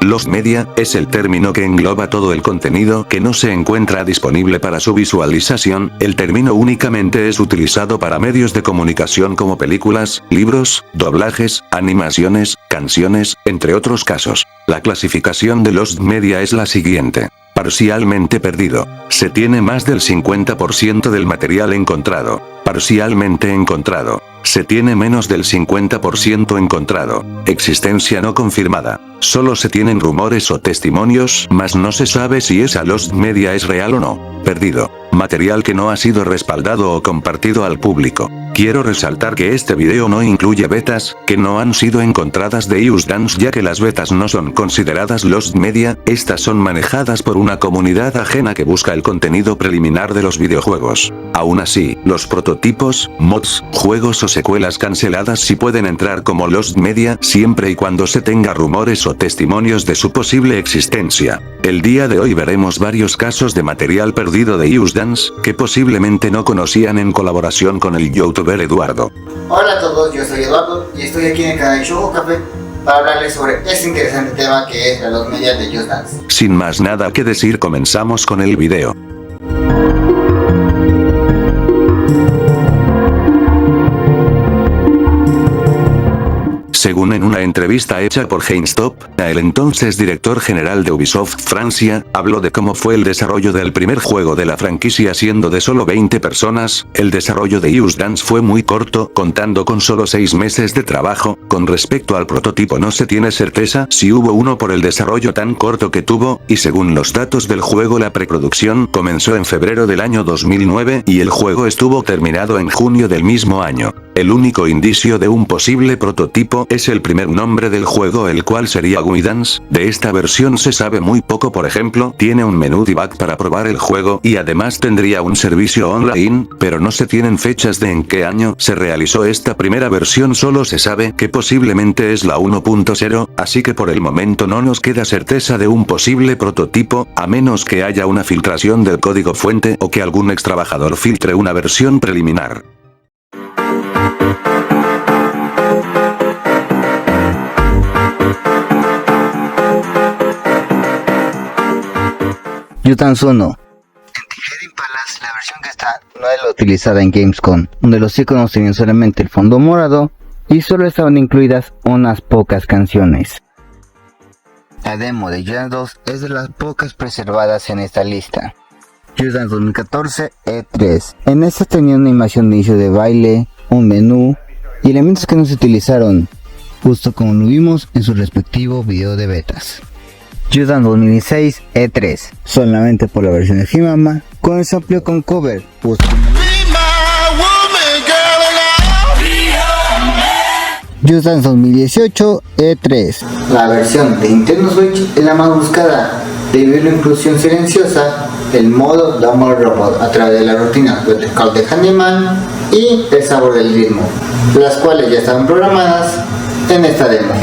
Lost Media es el término que engloba todo el contenido que no se encuentra disponible para su visualización. El término únicamente es utilizado para medios de comunicación como películas, libros, doblajes, animaciones, canciones, entre otros casos. La clasificación de Lost Media es la siguiente. Parcialmente perdido. Se tiene más del 50% del material encontrado. Parcialmente encontrado. Se tiene menos del 50% encontrado. Existencia no confirmada. Solo se tienen rumores o testimonios, mas no se sabe si esa Lost Media es real o no. Perdido. Material que no ha sido respaldado o compartido al público. Quiero resaltar que este video no incluye betas, que no han sido encontradas de Just Dance, ya que las betas no son consideradas Lost Media. Estas son manejadas por una comunidad ajena que busca el contenido preliminar de los videojuegos. Aún así, los prototipos, mods, juegos o secuelas canceladas sí pueden entrar como Lost Media, siempre y cuando se tenga rumores o testimonios de su posible existencia. El día de hoy veremos varios casos de material perdido de Just Dance, que posiblemente no conocían en colaboración con el youtuber Eduardo. Hola a todos, yo soy Eduardo y estoy aquí en el canal de Shogo Café para hablarles sobre este interesante tema que es la Lost Media de Just Dance. Sin más nada que decir, comenzamos con el video. Según en una entrevista hecha por GameStop, el entonces director general de Ubisoft Francia, habló de cómo fue el desarrollo del primer juego de la franquicia siendo de solo 20 personas. El desarrollo de Just Dance fue muy corto, contando con solo 6 meses de trabajo. Con respecto al prototipo no se tiene certeza si hubo uno por el desarrollo tan corto que tuvo, y según los datos del juego la preproducción comenzó en febrero del año 2009 y el juego estuvo terminado en junio del mismo año. El único indicio de un posible prototipo es el primer nombre del juego, el cual sería Just Dance. De esta versión se sabe muy poco. Por ejemplo, tiene un menú debug para probar el juego y además tendría un servicio online, pero no se tienen fechas de en qué año se realizó esta primera versión. Solo se sabe que posiblemente es la 1.0, así que por el momento no nos queda certeza de un posible prototipo, a menos que haya una filtración del código fuente o que algún ex trabajador filtre una versión preliminar. Just Dance 1. En The Hidden Palace, la versión que está no es la utilizada en Gamescom, donde los iconos tenían solamente el fondo morado y solo estaban incluidas unas pocas canciones. La demo de Just Dance 2 es de las pocas preservadas en esta lista. Just Dance 2014 E3. En esta tenía una animación de inicio de baile, un menú y elementos que no se utilizaron, justo como lo vimos en su respectivo video de betas. Just Dance 2016 E3, solamente por la versión de Himama, con el sampleo con cover, justo como Just Dance 2018 E3. La versión de Nintendo Switch es la más buscada, debido a la inclusión silenciosa del modo Dumble Robot a través de la rutina vertical de Handyman y el sabor del ritmo, las cuales ya estaban programadas en esta demo.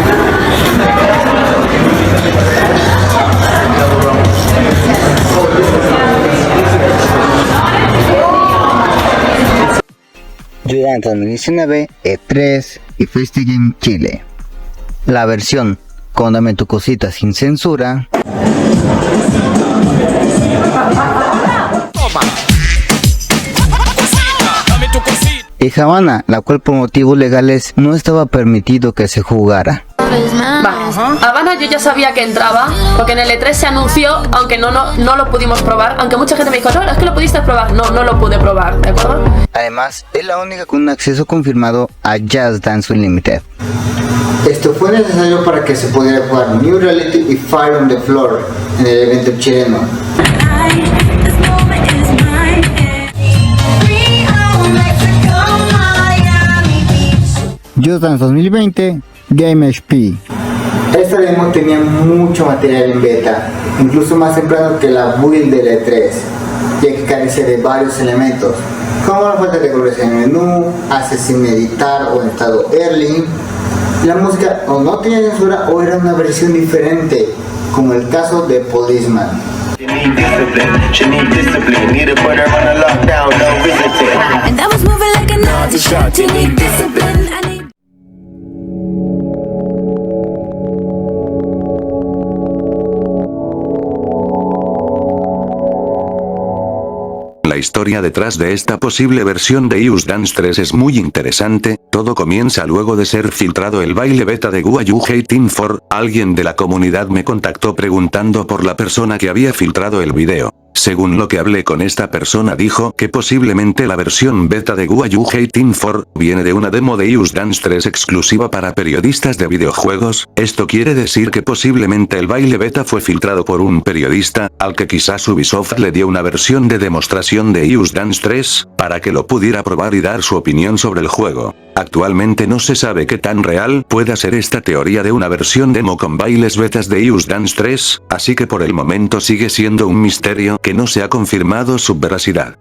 Just Dance 2019 E3 y FestiGame Chile. La versión con Dame tu cosita sin censura y Havana, la cual por motivos legales no estaba permitido que se jugara. Havana yo ya sabía que entraba, porque en el E3 se anunció, aunque no lo pudimos probar, aunque mucha gente me dijo, no, es que lo pudiste probar, no lo pude probar, ¿de acuerdo? Además, es la única con un acceso confirmado a Just Dance Unlimited. Esto fue necesario para que se pudiera jugar New Reality y Fire on the Floor en el evento chileno. Just Dance 2020 Game HP. Esta demo tenía mucho material en beta, incluso más temprano que la build del E3, ya que carecía de varios elementos, como la falta de cobertura en el menú, hace sin editar o en estado early. La música o no tenía censura o era una versión diferente, como el caso de Policeman. historia detrás de esta posible versión de Just Dance 3 es muy interesante. Todo comienza luego de ser filtrado el baile beta de Who Are You Hating For. Alguien de la comunidad me contactó preguntando por la persona que había filtrado el video. Según lo que hablé con esta persona, dijo que posiblemente la versión beta de Who Are You Hating For viene de una demo de Just Dance 3 exclusiva para periodistas de videojuegos. Esto quiere decir que posiblemente el baile beta fue filtrado por un periodista, al que quizás Ubisoft le dio una versión de demostración de Just Dance 3, para que lo pudiera probar y dar su opinión sobre el juego. Actualmente no se sabe qué tan real pueda ser esta teoría de una versión demo con bailes betas de Just Dance 3, así que por el momento sigue siendo un misterio que no se ha confirmado su veracidad.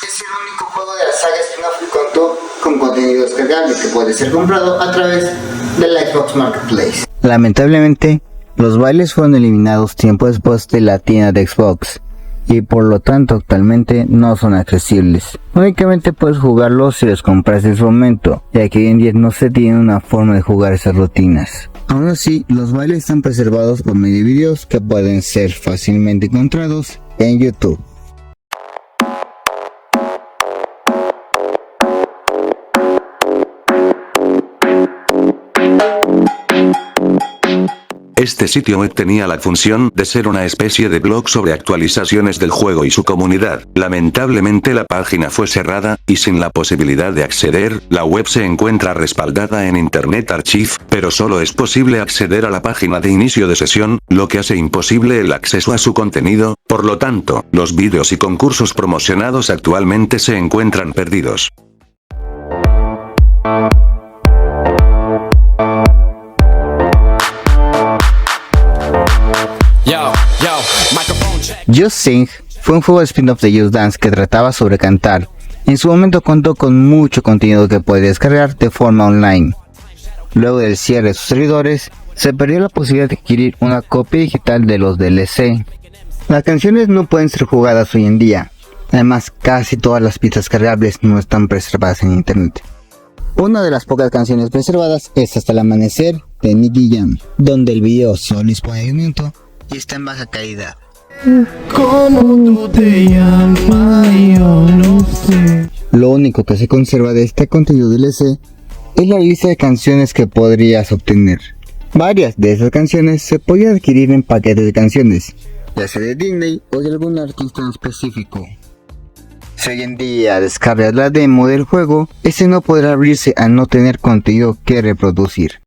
Es el único juego de la saga spin-off que contó con contenido descargable que puede ser comprado a través de la Xbox Marketplace. Lamentablemente, los bailes fueron eliminados tiempo después de la tienda de Xbox, y por lo tanto actualmente no son accesibles. Únicamente puedes jugarlos si los compras en su momento, ya que hoy en día no se tiene una forma de jugar esas rutinas. Aún así, los bailes están preservados por medio de videos que pueden ser fácilmente encontrados en YouTube. Este sitio web tenía la función de ser una especie de blog sobre actualizaciones del juego y su comunidad. Lamentablemente la página fue cerrada, y sin la posibilidad de acceder, la web se encuentra respaldada en Internet Archive, pero solo es posible acceder a la página de inicio de sesión, lo que hace imposible el acceso a su contenido. Por lo tanto, los vídeos y concursos promocionados actualmente se encuentran perdidos. Just Sing fue un juego de spin-off de Just Dance que trataba sobre cantar. En su momento contó con mucho contenido que puede descargar de forma online. Luego del cierre de sus servidores, se perdió la posibilidad de adquirir una copia digital de los DLC. Las canciones no pueden ser jugadas hoy en día. Además, casi todas las pistas cargables no están preservadas en internet. Una de las pocas canciones preservadas es Hasta el Amanecer de Nicky Jam, donde el video solo dispone de un minuto y está en baja calidad. ¿Cómo tú te llamas? Yo no sé. Lo único que se conserva de este contenido DLC es la lista de canciones que podrías obtener. Varias de esas canciones se podían adquirir en paquetes de canciones, ya sea de Disney o de algún artista en específico. Si hoy en día descargas la demo del juego, este no podrá abrirse al no tener contenido que reproducir.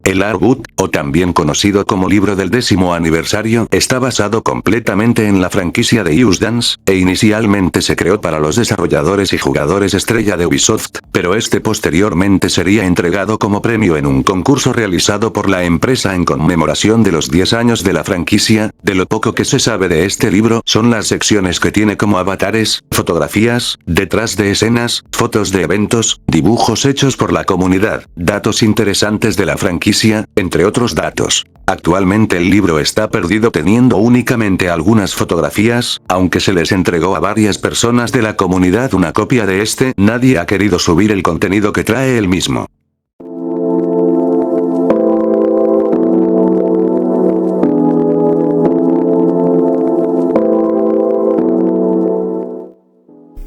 El Artbook, o también conocido como libro del 10º aniversario, está basado completamente en la franquicia de Just Dance, e inicialmente se creó para los desarrolladores y jugadores estrella de Ubisoft, pero este posteriormente sería entregado como premio en un concurso realizado por la empresa en conmemoración de los 10 años de la franquicia. De lo poco que se sabe de este libro son las secciones que tiene como avatares, fotografías, detrás de escenas, fotos de eventos, dibujos hechos por la comunidad, datos interesantes de la franquicia, entre otros datos. Actualmente el libro está perdido teniendo únicamente algunas fotografías, aunque se les entregó a varias personas de la comunidad una copia de este, nadie ha querido subir el contenido que trae el mismo.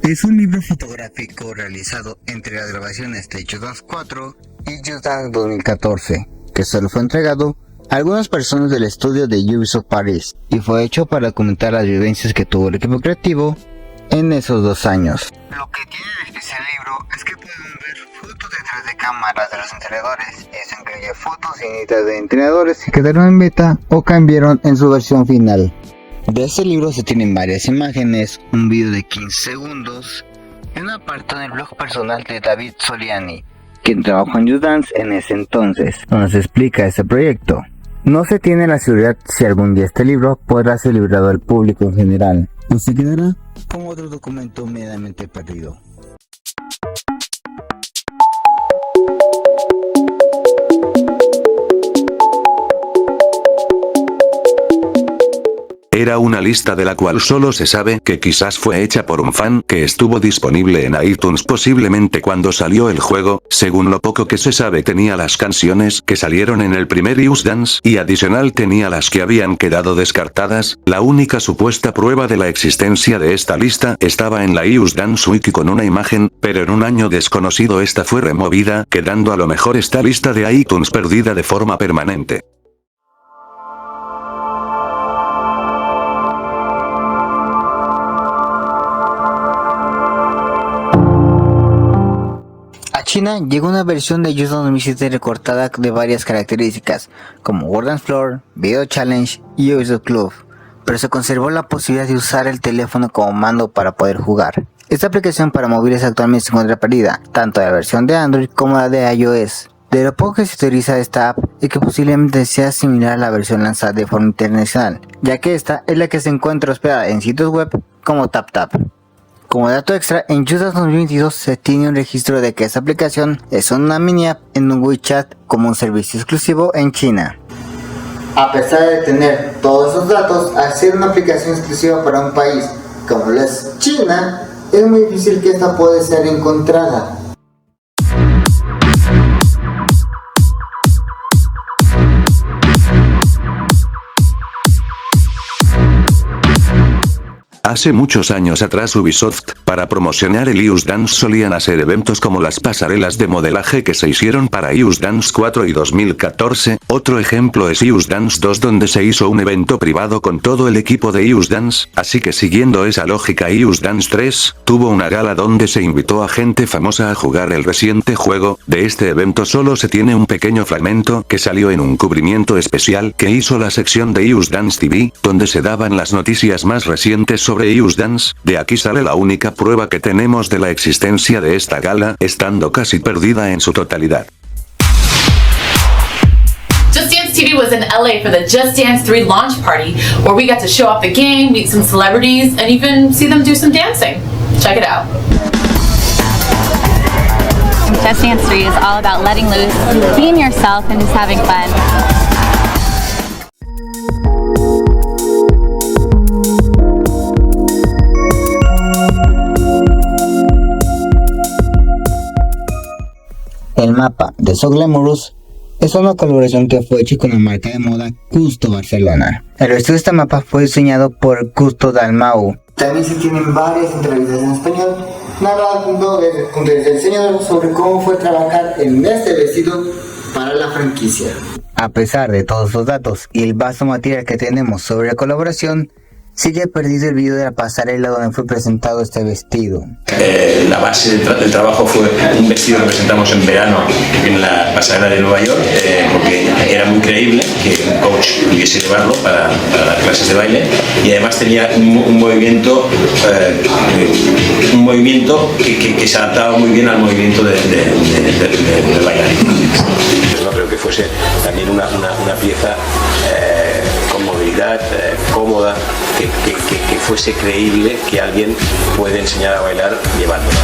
Es un libro fotográfico realizado entre las grabaciones de Just Dance 4 y Just Dance 2014, que solo fue entregado a algunas personas del estudio de Ubisoft Paris, y fue hecho para documentar las vivencias que tuvo el equipo creativo en esos 2 años. Lo que tiene de especial el libro es que pueden ver fotos detrás de cámaras de los entrenadores. Eso incluye fotos inéditas de entrenadores que quedaron en beta o cambiaron en su versión final. De este libro se tienen varias imágenes, un video de 15 segundos y una parte del blog personal de David Soliani, quien trabajó en Just Dance en ese entonces, donde se explica este proyecto. No se tiene la seguridad si algún día este libro podrá ser librado al público en general, o se quedará como otro documento medianamente perdido. era una lista de la cual solo se sabe que quizás fue hecha por un fan que estuvo disponible en iTunes posiblemente cuando salió el juego. Según lo poco que se sabe, tenía las canciones que salieron en el primer Just Dance y adicional tenía las que habían quedado descartadas. La única supuesta prueba de la existencia de esta lista estaba en la Just Dance Wiki con una imagen, pero en un año desconocido esta fue removida, quedando a lo mejor esta lista de iTunes perdida de forma permanente. A China llegó una versión de Just Dance 2007 recortada de varias características, como World Dance Floor, Video Challenge y User Club, pero se conservó la posibilidad de usar el teléfono como mando para poder jugar. Esta aplicación para móviles actualmente se encuentra perdida, tanto la versión de Android como la de iOS. De lo poco que se utiliza esta app es que posiblemente sea similar a la versión lanzada de forma internacional, ya que esta es la que se encuentra hospedada en sitios web como TapTap. Como dato extra, en Just Dance 2022 se tiene un registro de que esta aplicación es una mini app en un WeChat como un servicio exclusivo en China. A pesar de tener todos esos datos, al ser una aplicación exclusiva para un país como lo es China, es muy difícil que esta pueda ser encontrada. Hace muchos años atrás Ubisoft, para promocionar el Just Dance solían hacer eventos como las pasarelas de modelaje que se hicieron para Just Dance 4 y 2014, otro ejemplo es Just Dance 2 donde se hizo un evento privado con todo el equipo de Just Dance, así que siguiendo esa lógica Just Dance 3, tuvo una gala donde se invitó a gente famosa a jugar el reciente juego. De este evento solo se tiene un pequeño fragmento que salió en un cubrimiento especial que hizo la sección de Just Dance TV, donde se daban las noticias más recientes sobre Just Dance. De aquí sale la única prueba que tenemos de la existencia de esta gala, estando casi perdida en su totalidad. Just Dance TV was in LA for the Just Dance 3 launch party, where we got to show off the game, meet some celebrities, and even see them do some dancing. Check it out. Just Dance 3 is all about letting loose, being yourself, and just having fun. El mapa de So Glamorous es una colaboración que fue hecha con la marca de moda Custo Barcelona. El resto de este mapa fue diseñado por Custo Dalmau. También se tienen varias entrevistas en español, narradas junto al diseñador sobre cómo fue trabajar en este vestido para la franquicia. A pesar de todos los datos y el vasto material que tenemos sobre la colaboración, sigue perdido el video de la pasarela donde fue presentado este vestido. La base del trabajo fue un vestido que presentamos en verano en la pasarela de Nueva York, porque era muy creíble que un coach pudiese llevarlo para dar clases de baile, y además tenía un movimiento que se adaptaba muy bien al movimiento del bailarín. No creo que fuese también una pieza con movilidad, cómoda, que fuese creíble que alguien puede enseñar a bailar llevándola.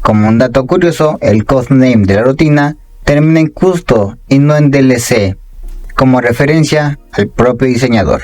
Como un dato curioso, el codename de la rutina termina en Custo y no en DLC, como referencia al propio diseñador.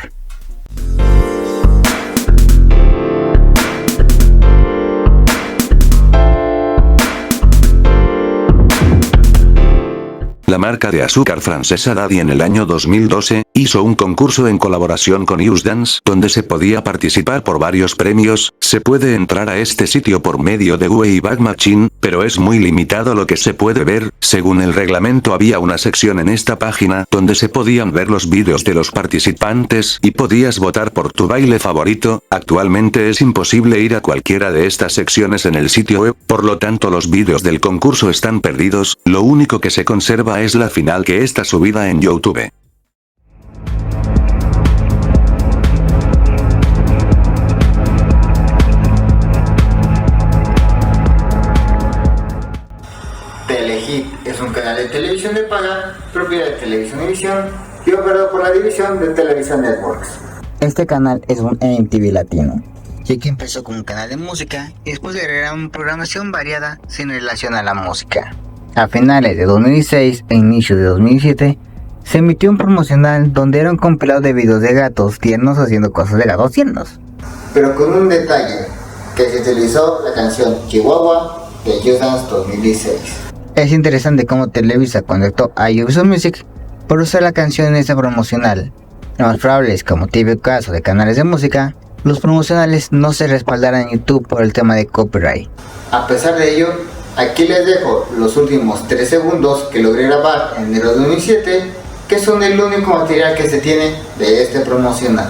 La marca de azúcar francesa Daddy en el año 2012, hizo un concurso en colaboración con Just Dance, donde se podía participar por varios premios. Se puede entrar a este sitio por medio de Wayback Machine, pero es muy limitado lo que se puede ver. Según el reglamento había una sección en esta página, donde se podían ver los vídeos de los participantes, y podías votar por tu baile favorito. Actualmente es imposible ir a cualquiera de estas secciones en el sitio web, por lo tanto los vídeos del concurso están perdidos. Lo único que se conserva es la final, que está subida en YouTube. Telehit es un canal de televisión de paga, propiedad de Televisión y Visión y operado por la división de Televisa Networks. Este canal es un MTV latino, ya que empezó como un canal de música y después le agregaron programación variada sin relación a la música. A finales de 2016 e inicio de 2017 se emitió un promocional donde era un compilado de videos de gatos tiernos haciendo cosas de gatos tiernos. Pero con un detalle, que se utilizó la canción Chihuahua de Just Dance 2016. Es interesante cómo Televisa conectó a Ubisoft Music por usar la canción en esta promocional. Lo más probable es, como típico caso de canales de música, los promocionales no se respaldarán en YouTube por el tema de copyright. A pesar de ello, aquí les dejo los últimos 3 segundos que logré grabar en enero de 2007, que son el único material que se tiene de este promocional.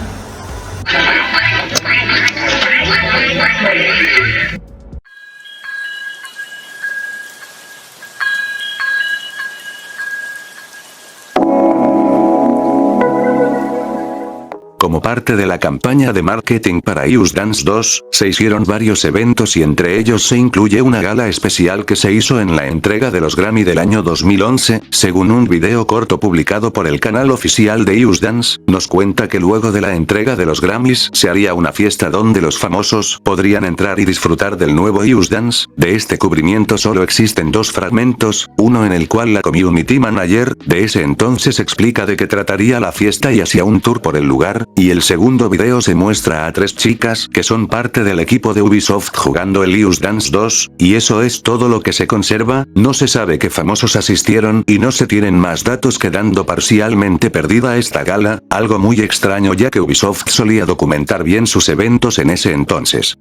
Como parte de la campaña de marketing para Just Dance 2, se hicieron varios eventos y entre ellos se incluye una gala especial que se hizo en la entrega de los Grammy del año 2011, según un video corto publicado por el canal oficial de Just Dance, nos cuenta que luego de la entrega de los Grammys se haría una fiesta donde los famosos podrían entrar y disfrutar del nuevo Just Dance. De este cubrimiento solo existen 2 fragmentos, uno en el cual la community manager de ese entonces explica de qué trataría la fiesta y hacía un tour por el lugar, y el segundo video se muestra a 3 chicas que son parte del equipo de Ubisoft jugando el Just Dance 2, y eso es todo lo que se conserva. No se sabe qué famosos asistieron y no se tienen más datos, quedando parcialmente perdida esta gala, algo muy extraño ya que Ubisoft solía documentar bien sus eventos en ese entonces.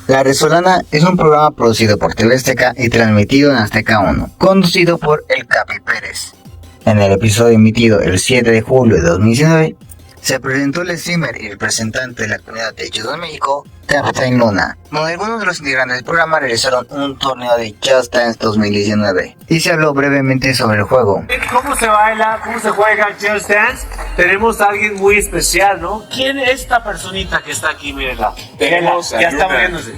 La Resolana es un programa producido por TV Azteca y transmitido en Azteca 1, conducido por El Capi Pérez. En el episodio emitido el 7 de julio de 2019, se presentó el streamer y representante de la comunidad de Judo en México, Captain Luna, donde algunos de los integrantes del programa realizaron un torneo de Just Dance 2019, y se habló brevemente sobre el juego. ¿Cómo se baila? ¿Cómo se juega Just Dance? Tenemos a alguien muy especial, ¿no? ¿Quién es esta personita que está aquí? Mírenla. Ya está moviéndose.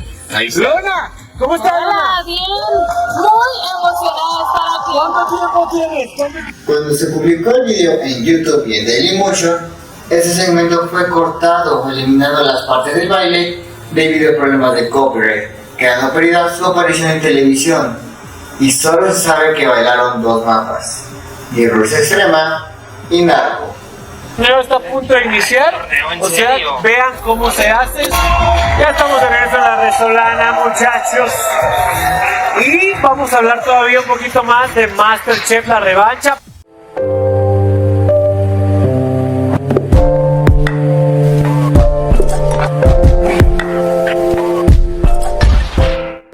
¡Luna! ¿Cómo estás, Luna? Hola, bien. Muy emocionada de estar aquí. ¿Cuánto tiempo tienes? Cuando se publicó el video en YouTube y en Dailymotion, ese segmento fue cortado, eliminando las partes del baile debido a problemas de copyright, quedando perdida su aparición en televisión, y solo se sabe que bailaron 2 mapas, Mirror's Extrema y Narco. Ya está a punto de iniciar, o sea, vean cómo se hace. Ya estamos de regreso en la Resolana, muchachos. Y vamos a hablar todavía un poquito más de MasterChef La Revancha.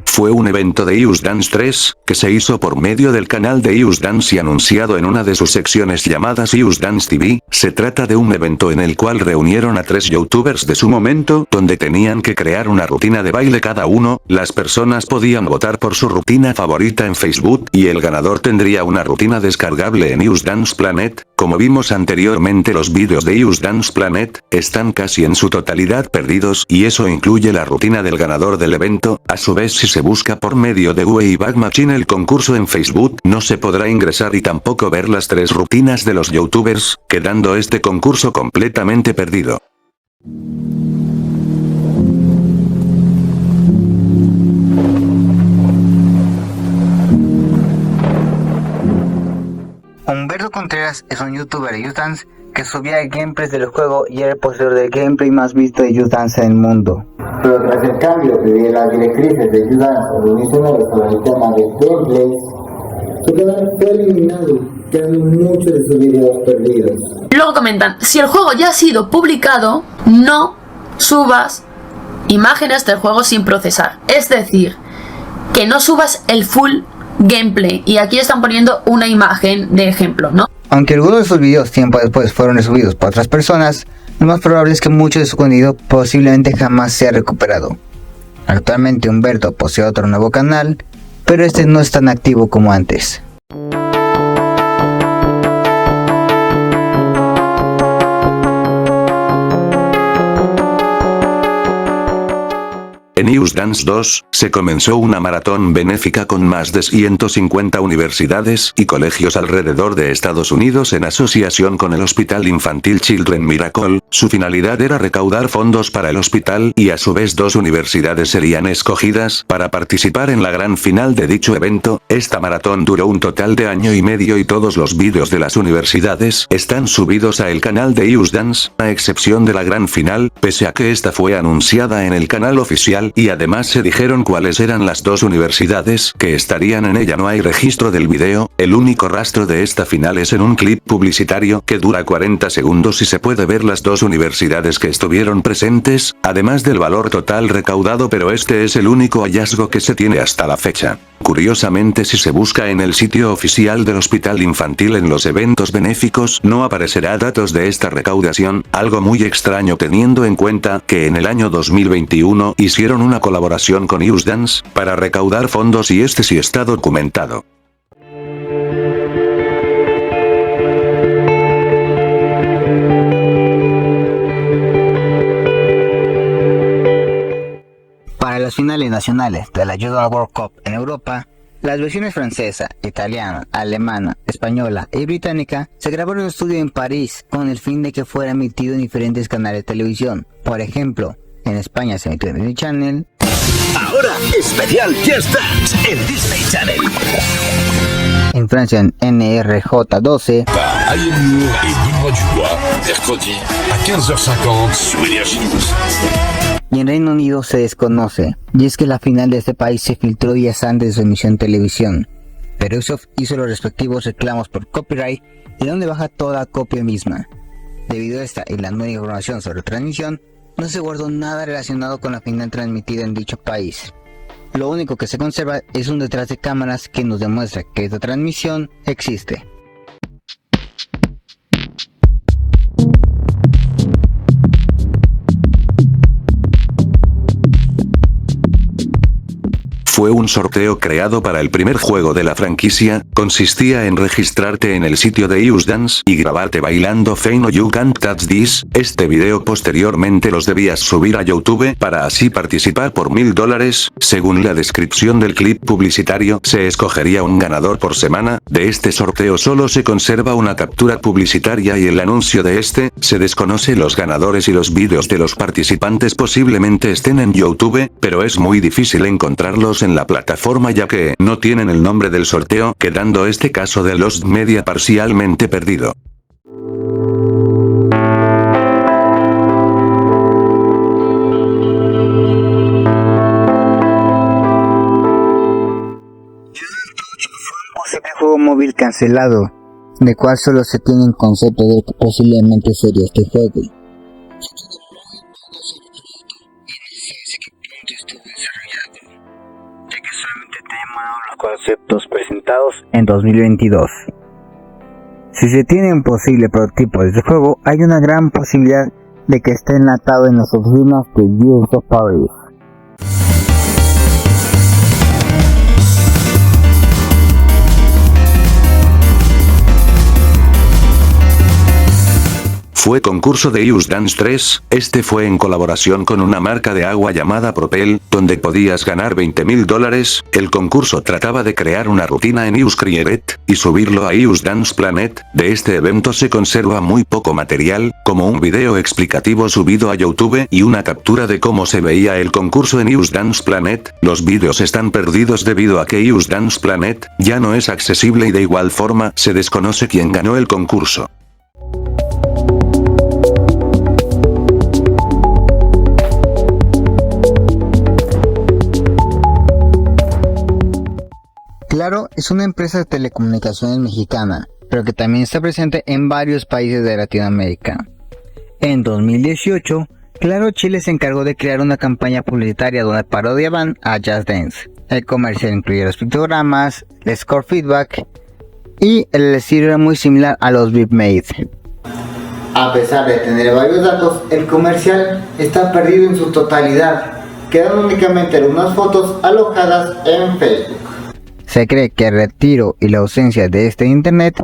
Fue un evento de Just Dance 3, que se hizo por medio del canal de Just Dance y anunciado en una de sus secciones llamadas Just Dance TV. Se trata de un evento en el cual reunieron a 3 youtubers de su momento, donde tenían que crear una rutina de baile cada uno. Las personas podían votar por su rutina favorita en Facebook, y el ganador tendría una rutina descargable en Just Dance Planet. Como vimos anteriormente, los vídeos de Just Dance Planet están casi en su totalidad perdidos, y eso incluye la rutina del ganador del evento. A su vez, si se busca por medio de Wayback Machine el concurso en Facebook, no se podrá ingresar y tampoco ver las 3 rutinas de los youtubers, quedando este concurso completamente perdido. Humberto Contreras es un youtuber de Just Dance que subía gameplays del juego y era el poseedor del gameplay más visto de Just Dance en el mundo. Pero tras el cambio de las directrices de Just Dance en 2019 sobre el tema de gameplays, su canal fue eliminado, quedando muchos de sus videos perdidos. Luego comentan, si el juego ya ha sido publicado, no subas imágenes del juego sin procesar. Es decir, que no subas el full gameplay. Y aquí están poniendo una imagen de ejemplo, ¿no? Aunque algunos de sus videos tiempo después fueron subidos por otras personas, lo más probable es que mucho de su contenido posiblemente jamás sea recuperado. Actualmente Humberto posee otro nuevo canal, pero este no es tan activo como antes. En Just Dance 2, se comenzó una maratón benéfica con más de 150 universidades y colegios alrededor de Estados Unidos en asociación con el Hospital Infantil Children Miracle. Su finalidad era recaudar fondos para el hospital y a su vez 2 universidades serían escogidas para participar en la gran final de dicho evento. Esta maratón duró un total de año y medio y todos los vídeos de las universidades están subidos a el canal de Just Dance, a excepción de la gran final, pese a que esta fue anunciada en el canal oficial y además se dijeron cuáles eran las 2 universidades que estarían en ella. No hay registro del video, el único rastro de esta final es en un clip publicitario que dura 40 segundos y se puede ver las 2 universidades que estuvieron presentes, además del valor total recaudado, pero este es el único hallazgo que se tiene hasta la fecha. Curiosamente, si se busca en el sitio oficial del Hospital Infantil en los eventos benéficos, no aparecerá datos de esta recaudación, algo muy extraño teniendo en cuenta que en el año 2021 hicieron una colaboración con Just Dance para recaudar fondos y este sí está documentado. Para las finales nacionales de la Judo World Cup en Europa, las versiones francesa, italiana, alemana, española y británica se grabaron en un estudio en París con el fin de que fuera emitido en diferentes canales de televisión. Por ejemplo, en España se emitió en Disney Channel. Ahora, especial Just Dance en Disney Channel. En Francia en NRJ12. Par Ayemur et Benoît Dubois, mercredi a 15h50 sur Énergie News. Y en Reino Unido se desconoce, y es que la final de este país se filtró días antes de su emisión en televisión, pero Ubisoft hizo los respectivos reclamos por copyright de donde baja toda copia misma. Debido a esta y la nueva información sobre transmisión, no se guardó nada relacionado con la final transmitida en dicho país. Lo único que se conserva es un detrás de cámaras que nos demuestra que esta transmisión existe. Fue un sorteo creado para el primer juego de la franquicia, consistía en registrarte en el sitio de Just Dance y grabarte bailando Fey No You Can't Touch This. Este video posteriormente los debías subir a YouTube para así participar por $1000. Según la descripción del clip publicitario, se escogería un ganador por semana. De este sorteo solo se conserva una captura publicitaria y el anuncio de este. Se desconoce los ganadores y los vídeos de los participantes posiblemente estén en YouTube, pero es muy difícil encontrarlos en la plataforma ya que no tienen el nombre del sorteo, quedando este caso de Lost Media parcialmente perdido. Un juego móvil cancelado, de cual solo se tiene un concepto de que posiblemente sería este juego. Conceptos presentados en 2022. Si se tiene un posible prototipo de este juego, hay una gran posibilidad de que esté enlatado en las oficinas de Ubisoft Paris. Fue concurso de Just Dance 3, este fue en colaboración con una marca de agua llamada Propel, donde podías ganar $20,000. El concurso trataba de crear una rutina en Just Create y subirlo a Just Dance Planet. De este evento se conserva muy poco material, como un video explicativo subido a YouTube y una captura de cómo se veía el concurso en Just Dance Planet. Los vídeos están perdidos debido a que Just Dance Planet ya no es accesible y de igual forma se desconoce quién ganó el concurso. Claro es una empresa de telecomunicaciones mexicana, pero que también está presente en varios países de Latinoamérica. En 2018, Claro Chile se encargó de crear una campaña publicitaria donde parodiaban a Just Dance. El comercial incluía los pictogramas, el score feedback y el estilo era muy similar a los VipMade. A pesar de tener varios datos, el comercial está perdido en su totalidad, quedan únicamente algunas fotos alojadas en Facebook. Se cree que el retiro y la ausencia de este internet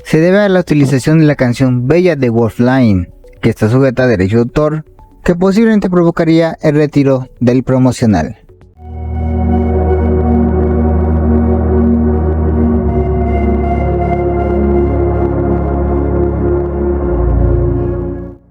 se debe a la utilización de la canción Bella de Wolfline, que está sujeta a derecho de autor, que posiblemente provocaría el retiro del promocional.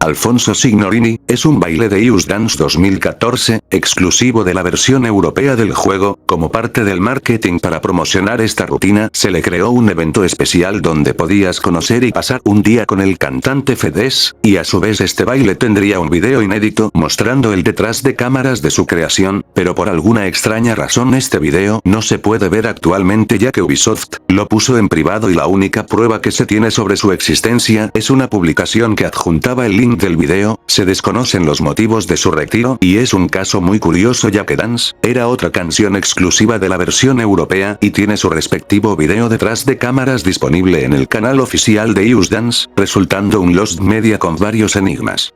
Alfonso Signorini, es un baile de Just Dance 2014, exclusivo de la versión europea del juego. Como parte del marketing para promocionar esta rutina, se le creó un evento especial donde podías conocer y pasar un día con el cantante Fedez, y a su vez este baile tendría un video inédito mostrando el detrás de cámaras de su creación, pero por alguna extraña razón este video no se puede ver actualmente ya que Ubisoft lo puso en privado y la única prueba que se tiene sobre su existencia es una publicación que adjuntaba el link del video. Se desconocen los motivos de su retiro y es un caso muy curioso ya que Dance era otra canción exclusiva de la versión europea y tiene su respectivo video detrás de cámaras disponible en el canal oficial de Just Dance, resultando un Lost Media con varios enigmas.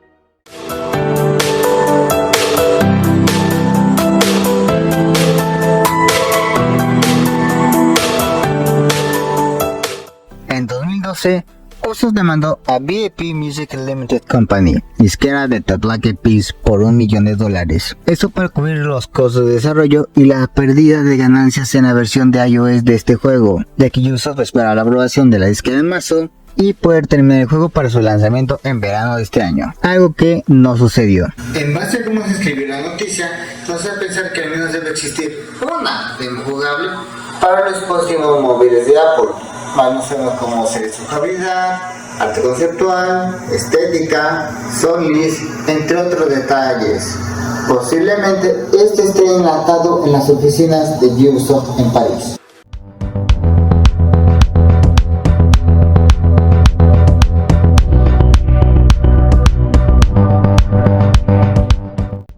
En 2012, Ubisoft demandó a VIP Music Limited Company, disquera de The Black Eyed Peas, por $1 millón. Esto para cubrir los costos de desarrollo y la pérdida de ganancias en la versión de iOS de este juego, ya que Ubisoft espera la aprobación de la disquera en marzo y poder terminar el juego para su lanzamiento en verano de este año, algo que no sucedió. En base a cómo se escribió la noticia, nos hace pensar que al menos debe existir una demo jugable para los próximos móviles de Apple. No sabemos cómo será su jugabilidad, arte conceptual, estética, songlist, entre otros detalles. Posiblemente este esté enlatado en las oficinas de Ubisoft en París.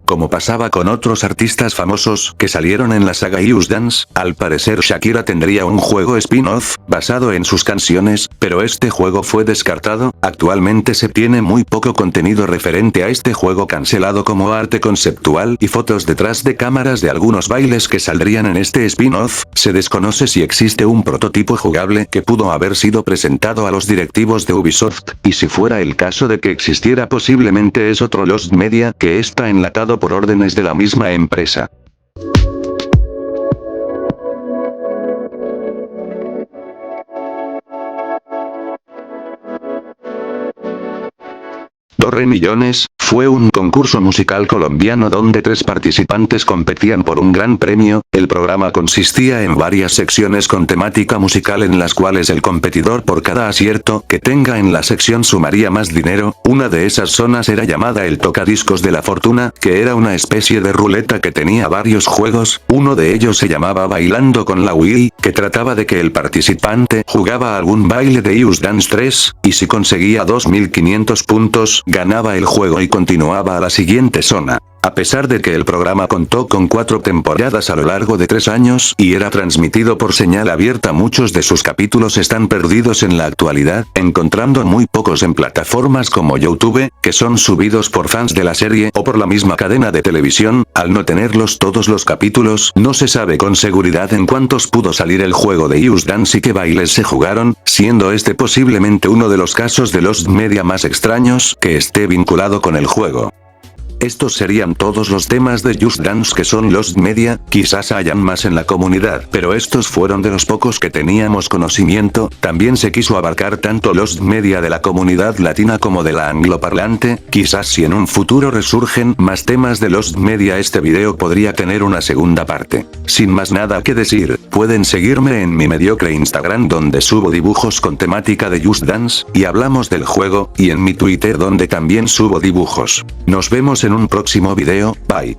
Como pasaba con otros artistas famosos que salieron en la saga Just Dance, al parecer Shakira tendría un juego spin-off basado en sus canciones, pero este juego fue descartado. Actualmente se tiene muy poco contenido referente a este juego cancelado como arte conceptual y fotos detrás de cámaras de algunos bailes que saldrían en este spin-off. Se desconoce si existe un prototipo jugable que pudo haber sido presentado a los directivos de Ubisoft, y si fuera el caso de que existiera posiblemente es otro Lost Media que está enlatado por órdenes de la misma empresa. Do Re Millones fue un concurso musical colombiano donde 3 participantes competían por un gran premio. El programa consistía en varias secciones con temática musical en las cuales el competidor por cada acierto que tenga en la sección sumaría más dinero. Una de esas zonas era llamada el tocadiscos de la fortuna, que era una especie de ruleta que tenía varios juegos. Uno de ellos se llamaba Bailando con la Wii, que trataba de que el participante jugaba algún baile de Just Dance 3, y si conseguía 2500 puntos, ganaba el juego y continuaba a la siguiente zona. A pesar de que el programa contó con 4 temporadas a lo largo de 3 años y era transmitido por señal abierta, muchos de sus capítulos están perdidos en la actualidad, encontrando muy pocos en plataformas como YouTube, que son subidos por fans de la serie o por la misma cadena de televisión. Al no tenerlos todos los capítulos, no se sabe con seguridad en cuántos pudo salir el juego de Just Dance y qué bailes se jugaron, siendo este posiblemente uno de los casos de Lost Media más extraños que esté vinculado con el juego. Estos serían todos los temas de Just Dance que son Lost Media. Quizás hayan más en la comunidad, pero estos fueron de los pocos que teníamos conocimiento. También se quiso abarcar tanto Lost Media de la comunidad latina como de la angloparlante. Quizás si en un futuro resurgen más temas de Lost Media, este video podría tener una segunda parte. Sin más nada que decir, pueden seguirme en mi mediocre Instagram donde subo dibujos con temática de Just Dance y hablamos del juego, y en mi Twitter donde también subo dibujos. Nos vemos en un próximo video. Bye.